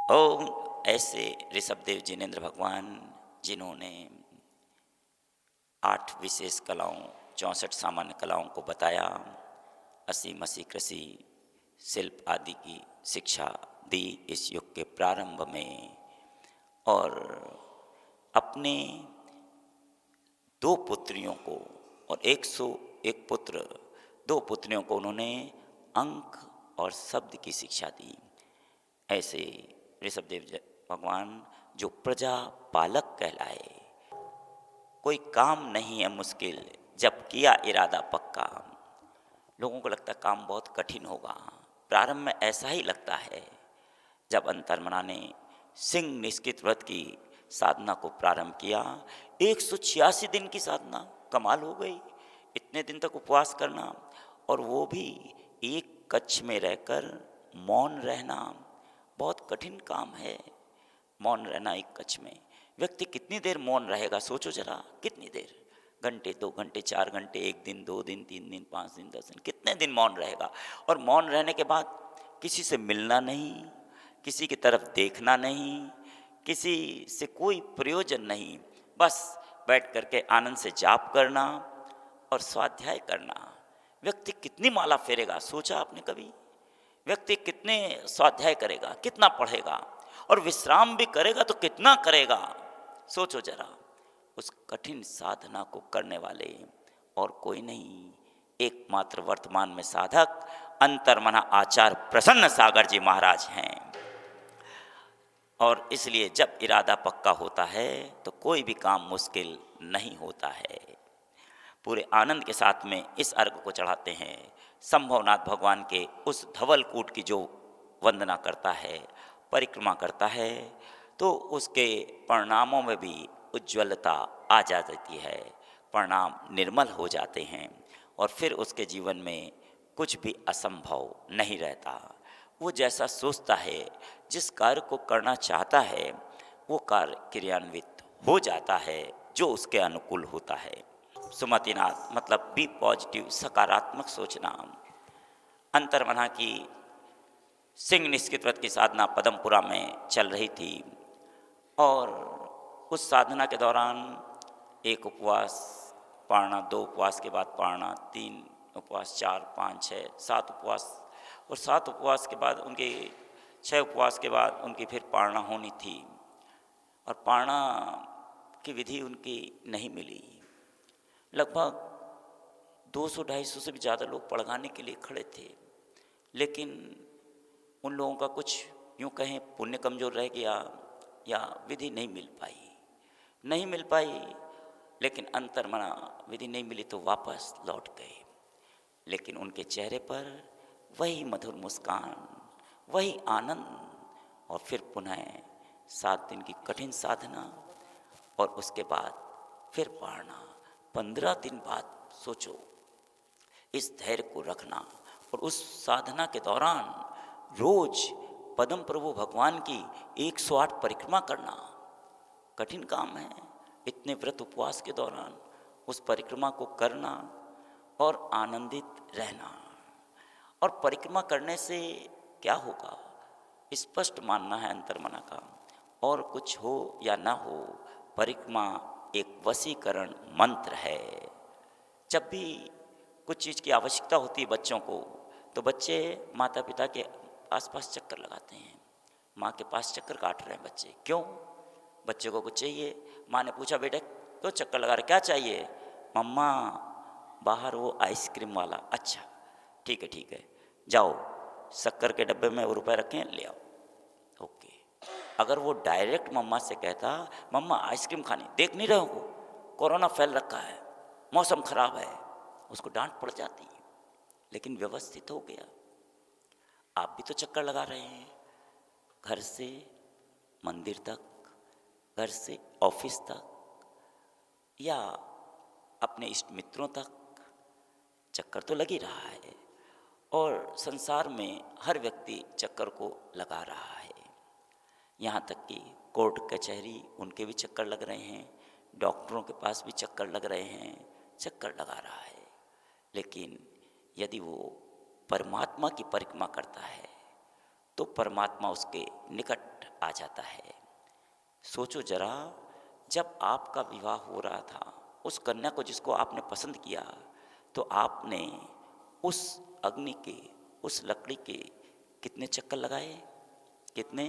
ओम ऐसे ऋषभदेव जिनेन्द्र भगवान जिन्होंने 8 विशेष कलाओं 64 सामान्य कलाओं को बताया, 80 कृषि शिल्प आदि की शिक्षा दी इस युग के प्रारंभ में। और अपने 2 पुत्रियों को और 101 पुत्र 2 पुत्रियों को उन्होंने अंक और शब्द की शिक्षा दी। ऐसे ऋषभदेव भगवान जो प्रजा पालक कहलाए। कोई काम नहीं है मुश्किल जब किया इरादा पक्का। लोगों को लगता है काम बहुत कठिन होगा, प्रारंभ में ऐसा ही लगता है। जब अंतर्मना ने सिंह निष्कित व्रत की साधना को प्रारंभ किया, 186 दिन की साधना, कमाल हो गई। इतने दिन तक उपवास करना, और वो भी एक कक्ष में रहकर मौन रहना, बहुत कठिन काम है। मौन रहना एक कक्ष में, व्यक्ति कितनी देर मौन रहेगा? सोचो जरा, कितनी देर? घंटे, 2 घंटे, 4 घंटे, 1 दिन, 2 दिन, 3 दिन, 5 दिन, 10 दिन, कितने दिन मौन रहेगा? और मौन रहने के बाद किसी से मिलना नहीं, किसी की तरफ देखना नहीं, किसी से कोई प्रयोजन नहीं, बस बैठ करके आनंद से जाप करना और स्वाध्याय करना। व्यक्ति कितनी माला फेरेगा? सोचा आपने कभी? व्यक्ति कितने स्वाध्याय करेगा, कितना पढ़ेगा, और विश्राम भी करेगा तो कितना करेगा? सोचो जरा। उस कठिन साधना को करने वाले और कोई नहीं, एकमात्र वर्तमान में साधक अंतर्मना आचार्य प्रसन्न सागर जी महाराज हैं। और इसलिए जब इरादा पक्का होता है तो कोई भी काम मुश्किल नहीं होता है। पूरे आनंद के साथ में इस अर्घ को चढ़ाते हैं। संभवनाथ भगवान के उस धवलकूट की जो वंदना करता है, परिक्रमा करता है, तो उसके परिणामों में भी उज्ज्वलता आ जाती है, परिणाम निर्मल हो जाते हैं, और फिर उसके जीवन में कुछ भी असंभव नहीं रहता। वो जैसा सोचता है, जिस कार्य को करना चाहता है, वो कार्य क्रियान्वित हो जाता है जो उसके अनुकूल होता है। सुमतिनाथ मतलब बी पॉजिटिव, सकारात्मक सोचना। अंतर्मना की सिंह निष्कित व्रत की साधना पदमपुरा में चल रही थी, और उस साधना के दौरान एक उपवास पारना, 2 उपवास के बाद पारना, 3 उपवास, 4, 5, 6, 7 उपवास, और 7 उपवास के बाद उनके 6 उपवास के बाद उनकी फिर पारना होनी थी। और पारना की विधि उनकी नहीं मिली। लगभग 200-250 से भी ज़्यादा लोग पड़गाने के लिए खड़े थे, लेकिन उन लोगों का कुछ यूँ कहें पुण्य कमज़ोर रह गया, या विधि नहीं मिल पाई। लेकिन अंतर्मना विधि नहीं मिली तो वापस लौट गए। लेकिन उनके चेहरे पर वही मधुर मुस्कान, वही आनंद, और फिर पुनः 7 दिन की कठिन साधना, और उसके बाद फिर पारना। 15 दिन बाद सोचो, इस धैर्य को रखना, और उस साधना के दौरान रोज पद्म प्रभु भगवान की 108 परिक्रमा करना कठिन काम है। इतने व्रत उपवास के दौरान उस परिक्रमा को करना और आनंदित रहना। और परिक्रमा करने से क्या होगा? स्पष्ट मानना है अंतर्मना का, और कुछ हो या ना हो, परिक्रमा एक वशीकरण मंत्र है। जब भी कुछ चीज़ की आवश्यकता होती है बच्चों को, तो बच्चे माता पिता के आसपास चक्कर लगाते हैं, माँ के पास चक्कर काट रहे हैं बच्चे। क्यों? बच्चे को कुछ चाहिए। माँ ने पूछा, बेटा क्यों चक्कर लगा रहे, क्या चाहिए? मम्मा बाहर वो आइसक्रीम वाला। अच्छा ठीक है, जाओ शक्कर के डब्बे में वो रुपए रखे हैं, ले आओ। ओके। अगर वो डायरेक्ट मम्मा से कहता, मम्मा आइसक्रीम खानी, देख नहीं रहे हो कोरोना फैल रखा है, मौसम खराब है, उसको डांट पड़ जाती। लेकिन व्यवस्थित हो गया। आप भी तो चक्कर लगा रहे हैं, घर से मंदिर तक, घर से ऑफिस तक, या अपने इष्ट मित्रों तक, चक्कर तो लग ही रहा है। और संसार में हर व्यक्ति चक्कर को लगा रहा है। यहाँ तक कि कोर्ट कचहरी, उनके भी चक्कर लग रहे हैं, डॉक्टरों के पास भी चक्कर लग रहे हैं, चक्कर लगा रहा है। लेकिन यदि वो परमात्मा की परिक्रमा करता है, तो परमात्मा उसके निकट आ जाता है। सोचो जरा, जब आपका विवाह हो रहा था, उस कन्या को जिसको आपने पसंद किया, तो आपने उस अग्नि के, उस लकड़ी के कितने चक्कर लगाए? कितने?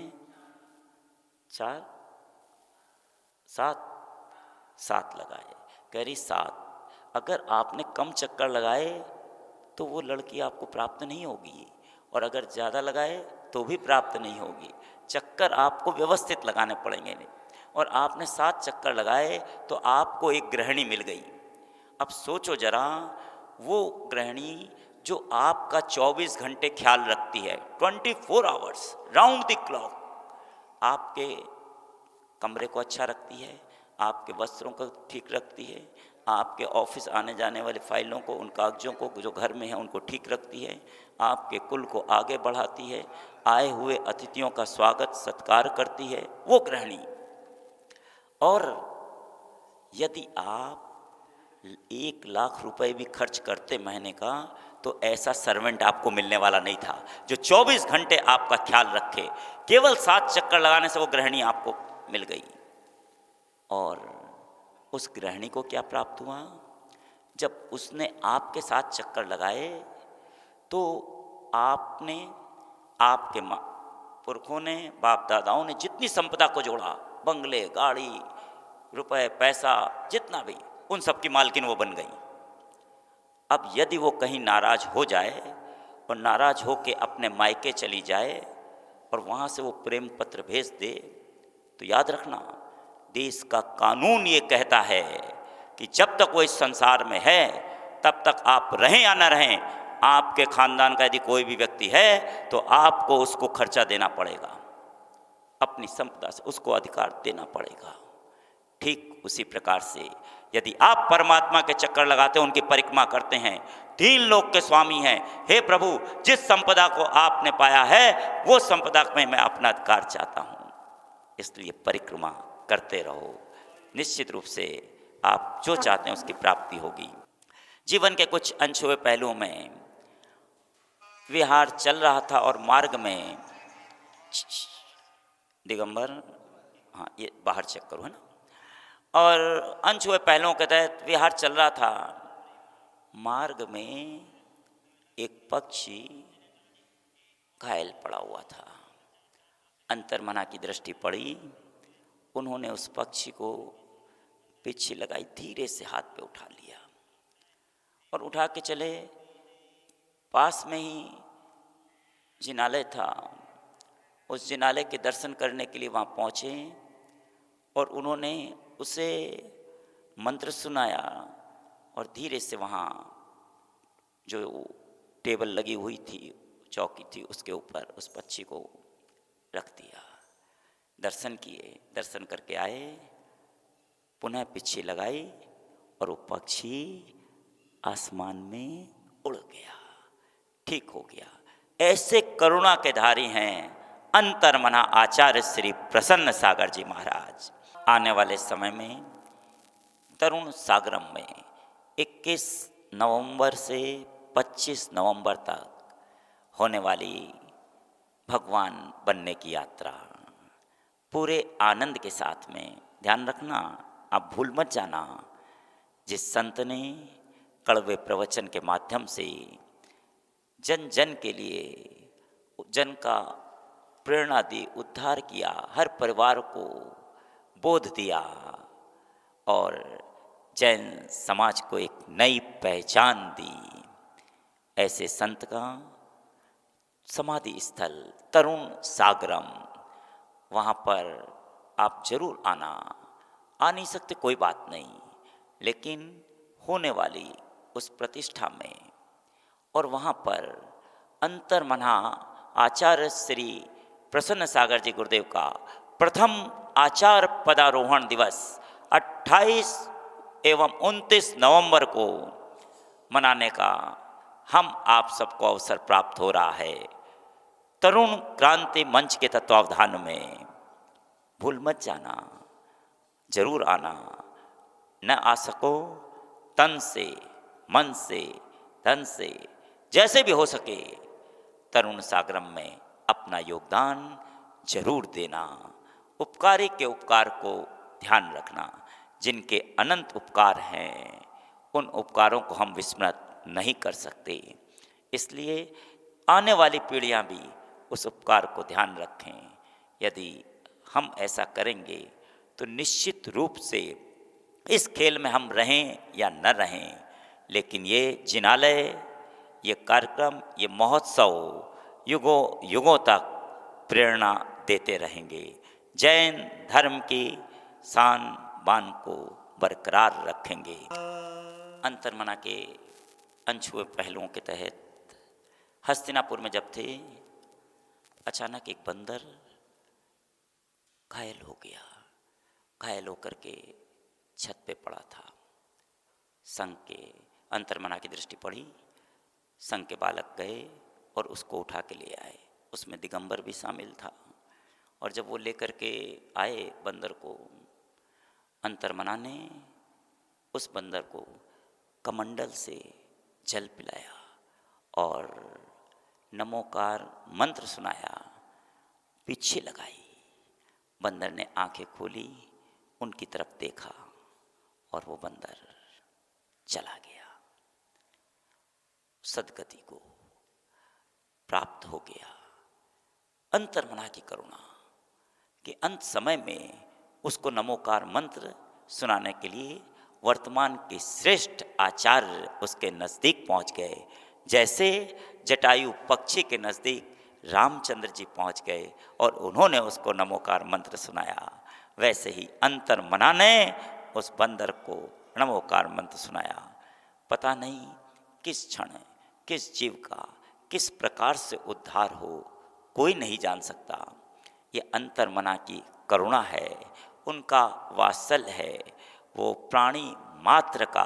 4, 7? 7 लगाए। कह रही 7। अगर आपने कम चक्कर लगाए तो वो लड़की आपको प्राप्त नहीं होगी, और अगर ज़्यादा लगाए तो भी प्राप्त नहीं होगी। चक्कर आपको व्यवस्थित लगाने पड़ेंगे। और आपने 7 चक्कर लगाए तो आपको एक गृहिणी मिल गई। अब सोचो जरा, वो गृहिणी जो आपका 24 घंटे ख्याल रखती है, 24 आवर्स राउंड द क्लॉक, आपके कमरे को अच्छा रखती है, आपके वस्त्रों को ठीक रखती है, आपके ऑफिस आने जाने वाले फाइलों को, उन कागजों को जो घर में है उनको ठीक रखती है, आपके कुल को आगे बढ़ाती है, आए हुए अतिथियों का स्वागत सत्कार करती है वो गृहिणी। और यदि आप 1 लाख रुपए भी खर्च करते महीने का, तो ऐसा सर्वेंट आपको मिलने वाला नहीं था जो 24 घंटे आपका ख्याल रखे। केवल 7 चक्कर लगाने से वो गृहिणी आपको मिल गई। और उस गृहिणी को क्या प्राप्त हुआ? जब उसने आपके 7 चक्कर लगाए तो आपने, आपके पुरखों ने, बाप दादाओं ने जितनी संपदा को जोड़ा, बंगले, गाड़ी, रुपए, पैसा, जितना भी, उन सब की मालकिन वो बन गई। अब यदि वो कहीं नाराज हो जाए और नाराज हो के अपने मायके चली जाए और वहाँ से वो प्रेम पत्र भेज दे, तो याद रखना, देश का कानून ये कहता है कि जब तक वो इस संसार में है तब तक आप रहें या ना रहें, आपके खानदान का यदि कोई भी व्यक्ति है तो आपको उसको खर्चा देना पड़ेगा, अपनी संपदा से उसको अधिकार देना पड़ेगा। ठीक उसी प्रकार से यदि आप परमात्मा के चक्कर लगाते हैं, उनकी परिक्रमा करते हैं, 3 लोक के स्वामी हैं, हे प्रभु जिस संपदा को आपने पाया है वो संपदा में मैं अपना अधिकार चाहता हूँ, इसलिए परिक्रमा करते रहो। निश्चित रूप से आप जो चाहते हैं उसकी प्राप्ति होगी। जीवन के कुछ अनछुए पहलुओं में विहार चल रहा था और मार्ग में दिगंबर, हाँ ये बाहर चेक करो है ना, और अनछुए पहलुओं के तहत विहार चल रहा था। मार्ग में एक पक्षी घायल पड़ा हुआ था। अंतर्मना की दृष्टि पड़ी, उन्होंने उस पक्षी को पीछे लगाई, धीरे से हाथ पे उठा लिया और उठा के चले। पास में ही जिनालय था, उस जिनालय के दर्शन करने के लिए वहाँ पहुँचे और उन्होंने उसे मंत्र सुनाया और धीरे से वहाँ जो टेबल लगी हुई थी, चौकी थी, उसके ऊपर उस पक्षी को रख दिया। दर्शन किए, दर्शन करके आए, पुनः पीछे लगाई और वो पक्षी आसमान में उड़ गया, ठीक हो गया। ऐसे करुणा के धारी हैं अंतर्मना आचार्य श्री प्रसन्न सागर जी महाराज। आने वाले समय में तरुण सागरम में 21 नवंबर से 25 नवंबर तक होने वाली भगवान बनने की यात्रा पूरे आनंद के साथ में, ध्यान रखना, आप भूल मत जाना, जिस संत ने कड़वे प्रवचन के माध्यम से जन जन के लिए, जन का प्रेरणा दी, उद्धार किया, हर परिवार को बोध दिया और जैन समाज को एक नई पहचान दी, ऐसे संत का समाधि स्थल तरुण सागरम, वहाँ पर आप जरूर आना। आ नहीं सकते कोई बात नहीं, लेकिन होने वाली उस प्रतिष्ठा में और वहाँ पर अंतर्मना आचार्य श्री प्रसन्न सागर जी गुरुदेव का प्रथम आचार पदारोहण दिवस 28 एवं 29 नवंबर को मनाने का हम आप सबको अवसर प्राप्त हो रहा है तरुण क्रांति मंच के तत्वावधान में। भूल मत जाना, जरूर आना। न आ सको तन से, मन से, धन से, जैसे भी हो सके तरुण सागरम में अपना योगदान जरूर देना। उपकारी के उपकार को ध्यान रखना। जिनके अनंत उपकार हैं उन उपकारों को हम विस्मृत नहीं कर सकते। इसलिए आने वाली पीढ़ियां भी उस उपकार को ध्यान रखें। यदि हम ऐसा करेंगे तो निश्चित रूप से इस खेल में हम रहें या न रहें, लेकिन ये जिनालय, ये कार्यक्रम, ये महोत्सव युगों युगों तक प्रेरणा देते रहेंगे। जैन धर्म की शान बान को बरकरार रखेंगे। अंतर्मना के अनछुए पहलुओं के तहत हस्तिनापुर में जब थे, अचानक एक बंदर घायल हो गया। घायल होकर के छत पे पड़ा था। संघ के अंतर्मना की दृष्टि पड़ी। संघ के बालक गए और उसको उठा के ले आए। उसमें दिगंबर भी शामिल था। और जब वो लेकर के आए बंदर को, अंतर्मना ने उस बंदर को कमंडल से जल पिलाया और नमोकार मंत्र सुनाया, पीछे लगाई। बंदर ने आंखें खोली, उनकी तरफ देखा और वो बंदर चला गया, सदगति को प्राप्त हो गया। अंतर्मना की करुणा कि अंत समय में उसको नमोकार मंत्र सुनाने के लिए वर्तमान के श्रेष्ठ आचार्य उसके नज़दीक पहुंच गए। जैसे जटायु पक्षी के नज़दीक रामचंद्र जी पहुंच गए और उन्होंने उसको नमोकार मंत्र सुनाया, वैसे ही अंतर्मना ने उस बंदर को नमोकार मंत्र सुनाया। पता नहीं किस क्षण किस जीव का किस प्रकार से उद्धार हो, कोई नहीं जान सकता। ये अंतर्मना की करुणा है, उनका वात्सल्य है। वो प्राणी मात्र का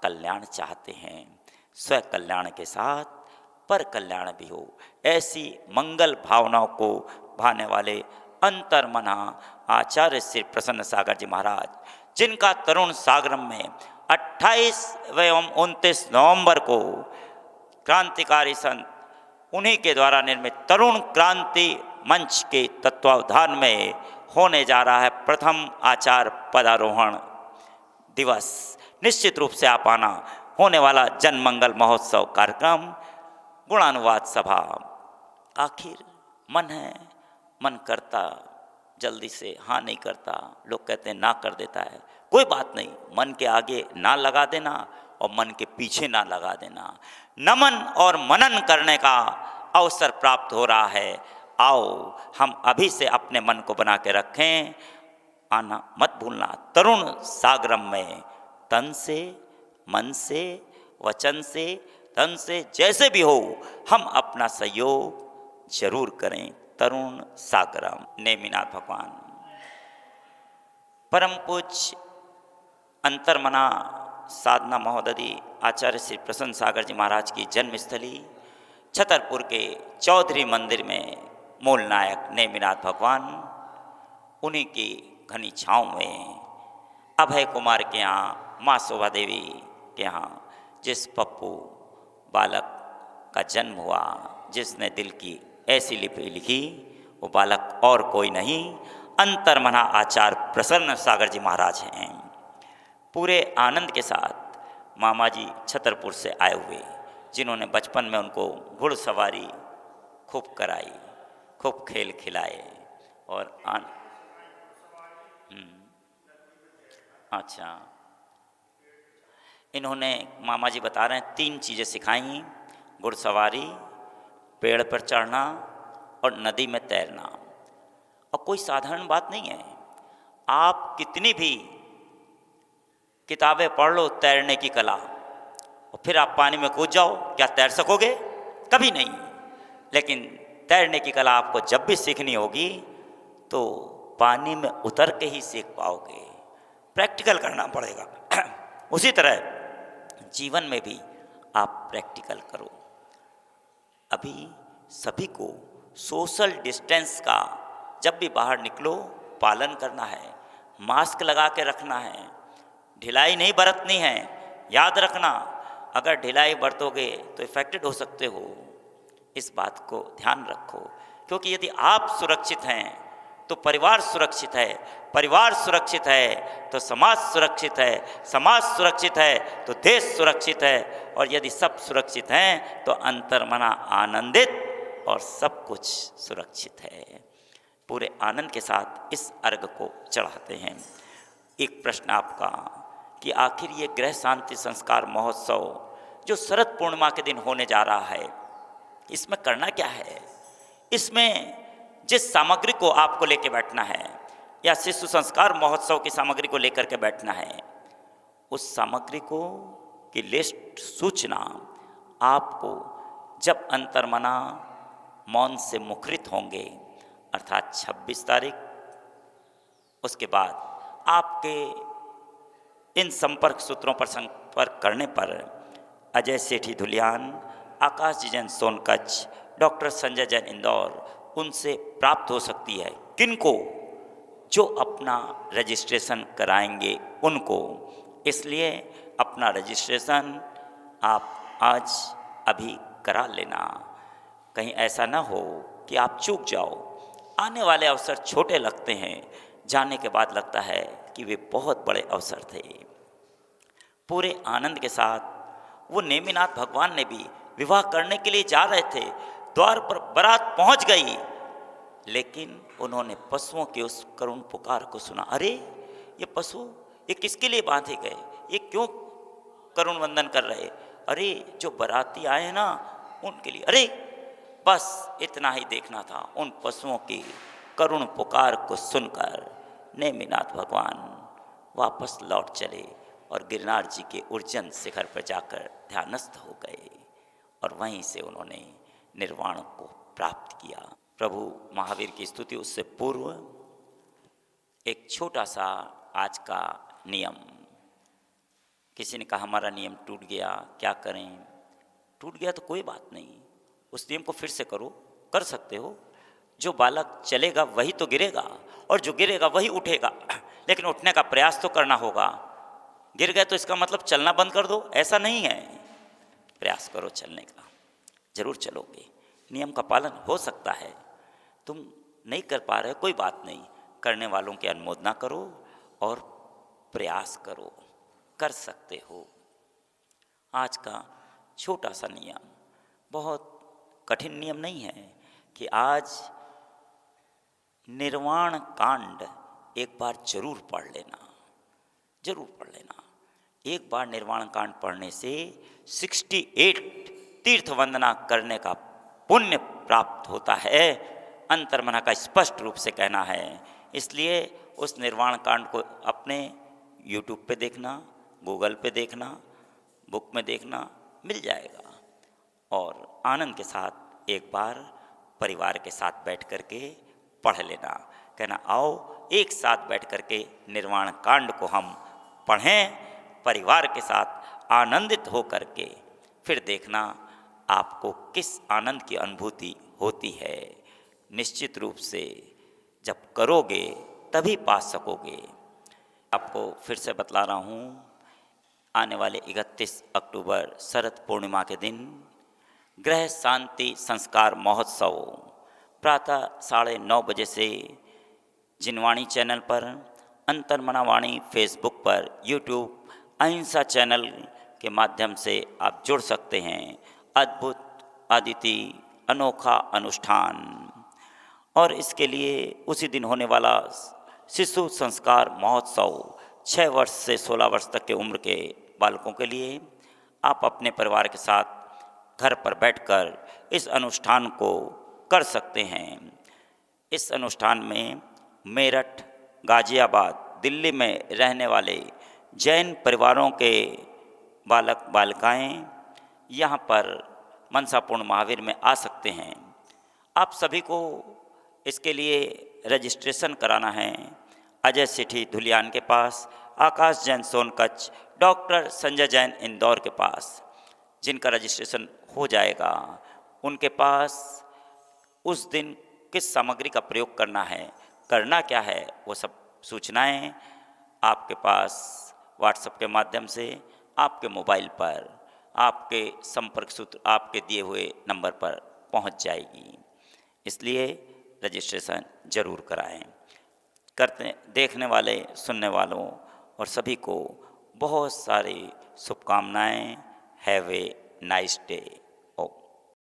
कल्याण चाहते हैं, स्व कल्याण के साथ पर कल्याण भी हो। ऐसी मंगल भावनाओं को भाने वाले अंतर्मना आचार्य श्री प्रसन्न सागर जी महाराज, जिनका तरुण सागरम में 28 एवं 29 नवंबर को क्रांतिकारी संत उन्हीं के द्वारा निर्मित तरुण क्रांति मंच के तत्वावधान में होने जा रहा है प्रथम आचार्य पदारोहण दिवस। निश्चित रूप से आप आना। होने वाला जन मंगल महोत्सव कार्यक्रम, गुणानुवाद सभा। आखिर मन है, मन करता जल्दी से हाँ नहीं करता, लोग कहते हैं ना कर देता है। कोई बात नहीं, मन के आगे ना लगा देना और मन के पीछे ना लगा देना। नमन और मनन करने का अवसर प्राप्त हो रहा है। आओ हम अभी से अपने मन को बना के रखें, आना मत भूलना। तरुण सागरम में तन से, मन से, वचन से, धन से, जैसे भी हो हम अपना सहयोग जरूर करें। तरुण सागरम। नेमिनाथ भगवान परम पूज्य अंतर्मना साधना महोदधि आचार्य श्री प्रसन्न सागर जी महाराज की जन्मस्थली छतरपुर के चौधरी मंदिर में मूल नायक नेमिनाथ भगवान, उन्हीं की घनी छाँव में अभय कुमार के यहाँ, माँ शोभा देवी के यहाँ जिस पप्पू बालक का जन्म हुआ, जिसने दिल की ऐसी लिपि लिखी, वो बालक और कोई नहीं अंतर्मना आचार्य प्रसन्न सागर जी महाराज हैं। पूरे आनंद के साथ मामा जी छतरपुर से आए हुए, जिन्होंने बचपन में उनको घुड़सवारी खूब कराई, खूब खेल खिलाए और अच्छा, इन्होंने मामा जी बता रहे हैं 3 चीज़ें सिखाई: घुड़सवारी, पेड़ पर चढ़ना और नदी में तैरना। और कोई साधारण बात नहीं है। आप कितनी भी किताबें पढ़ लो तैरने की कला और फिर आप पानी में कूद जाओ, क्या तैर सकोगे? कभी नहीं। लेकिन तैरने की कला आपको जब भी सीखनी होगी तो पानी में उतर के ही सीख पाओगे, प्रैक्टिकल करना पड़ेगा। उसी तरह जीवन में भी आप प्रैक्टिकल करो। अभी सभी को सोशल डिस्टेंस का जब भी बाहर निकलो पालन करना है, मास्क लगा के रखना है, ढिलाई नहीं बरतनी है। याद रखना, अगर ढिलाई बरतोगे तो इफेक्टेड हो सकते हो। इस बात को ध्यान रखो, क्योंकि यदि आप सुरक्षित हैं तो परिवार सुरक्षित है, परिवार सुरक्षित है तो समाज सुरक्षित है, समाज सुरक्षित है तो देश सुरक्षित है, और यदि सब सुरक्षित हैं तो अंतर्मना आनंदित और सब कुछ सुरक्षित है। पूरे आनंद के साथ इस अर्घ को चढ़ाते हैं। एक प्रश्न आपका कि आखिर ये गृह शांति संस्कार महोत्सव जो शरद पूर्णिमा के दिन होने जा रहा है, इसमें करना क्या है? इसमें जिस सामग्री को आपको लेके बैठना है या शिशु संस्कार महोत्सव की सामग्री को लेकर के बैठना है, उस सामग्री को की लिस्ट सूचना आपको जब अंतर्मना मौन से मुखरित होंगे, अर्थात 26 तारीख, उसके बाद आपके इन संपर्क सूत्रों पर संपर्क करने पर अजय सेठी धुलियान, आकाश जी जैन सोनकच्छ, डॉक्टर संजय जैन इंदौर, उनसे प्राप्त हो सकती है। किनको? जो अपना रजिस्ट्रेशन कराएंगे उनको। इसलिए अपना रजिस्ट्रेशन आप आज अभी करा लेना, कहीं ऐसा ना हो कि आप चूक जाओ। आने वाले अवसर छोटे लगते हैं, जाने के बाद लगता है कि वे बहुत बड़े अवसर थे। पूरे आनंद के साथ वो नेमिनाथ भगवान ने भी विवाह करने के लिए जा रहे थे, द्वार पर बारात पहुंच गई, लेकिन उन्होंने पशुओं की उस करुण पुकार को सुना। अरे ये पशु, ये किसके लिए बांधे गए? ये क्यों करुण वंदन कर रहे? अरे जो बाराती आए हैं ना उनके लिए। अरे बस इतना ही देखना था। उन पशुओं की करुण पुकार को सुनकर नेमिनाथ भगवान वापस लौट चले और गिरनार जी के उर्जन शिखर पर जाकर ध्यानस्थ हो गए, और वहीं से उन्होंने निर्वाण को प्राप्त किया। प्रभु महावीर की स्तुति उससे पूर्व एक छोटा सा आज का नियम। किसी ने कहा हमारा नियम टूट गया, क्या करें? टूट गया तो कोई बात नहीं, उस नियम को फिर से करो, कर सकते हो। जो बालक चलेगा वही तो गिरेगा, और जो गिरेगा वही उठेगा, लेकिन उठने का प्रयास तो करना होगा। गिर गए तो इसका मतलब चलना बंद कर दो, ऐसा नहीं है। प्रयास करो चलने का, जरूर चलोगे। नियम का पालन हो सकता है, तुम नहीं कर पा रहे, कोई बात नहीं, करने वालों की अनुमोदना करो और प्रयास करो, कर सकते हो। आज का छोटा सा नियम, बहुत कठिन नियम नहीं है, कि आज निर्वाण कांड एक बार जरूर पढ़ लेना, जरूर पढ़ लेना। एक बार निर्वाण कांड पढ़ने से 68 तीर्थ वंदना करने का पुण्य प्राप्त होता है, अंतर्मना का स्पष्ट रूप से कहना है। इसलिए उस निर्वाण कांड को अपने YouTube पे देखना, गूगल पे देखना, बुक में देखना, मिल जाएगा। और आनंद के साथ एक बार परिवार के साथ बैठ कर के पढ़ लेना, कहना आओ एक साथ बैठ कर के निर्वाण कांड को हम पढ़ें परिवार के साथ आनंदित हो कर के। फिर देखना आपको किस आनंद की अनुभूति होती है। निश्चित रूप से जब करोगे तभी पा सकोगे। आपको फिर से बतला रहा हूँ, आने वाले 31 अक्टूबर शरद पूर्णिमा के दिन गृह शांति संस्कार महोत्सव प्रातः 9:30 बजे से जिनवाणी चैनल पर, अंतर्मना वाणी फेसबुक पर, यूट्यूब अहिंसा चैनल के माध्यम से आप जुड़ सकते हैं। अद्भुत, अद्वितीय, अनोखा अनुष्ठान। और इसके लिए उसी दिन होने वाला शिशु संस्कार महोत्सव 6 वर्ष से 16 वर्ष तक के उम्र के बालकों के लिए आप अपने परिवार के साथ घर पर बैठकर इस अनुष्ठान को कर सकते हैं। इस अनुष्ठान में मेरठ, गाजियाबाद, दिल्ली में रहने वाले जैन परिवारों के बालक बालिकाएं यहाँ पर मनसापूर्ण महावीर में आ सकते हैं। आप सभी को इसके लिए रजिस्ट्रेशन कराना है अजय सेठी धुलियान के पास, आकाश जैन सोनकच्छ, डॉक्टर संजय जैन इंदौर के पास। जिनका रजिस्ट्रेशन हो जाएगा उनके पास उस दिन किस सामग्री का प्रयोग करना है, करना क्या है, वो सब सूचनाएं आपके पास व्हाट्सएप के माध्यम से आपके मोबाइल पर, आपके संपर्क सूत्र आपके दिए हुए नंबर पर पहुंच जाएगी। इसलिए रजिस्ट्रेशन ज़रूर कराएं। करते देखने वाले, सुनने वालों और सभी को बहुत सारी शुभकामनाएं। Have a nice day.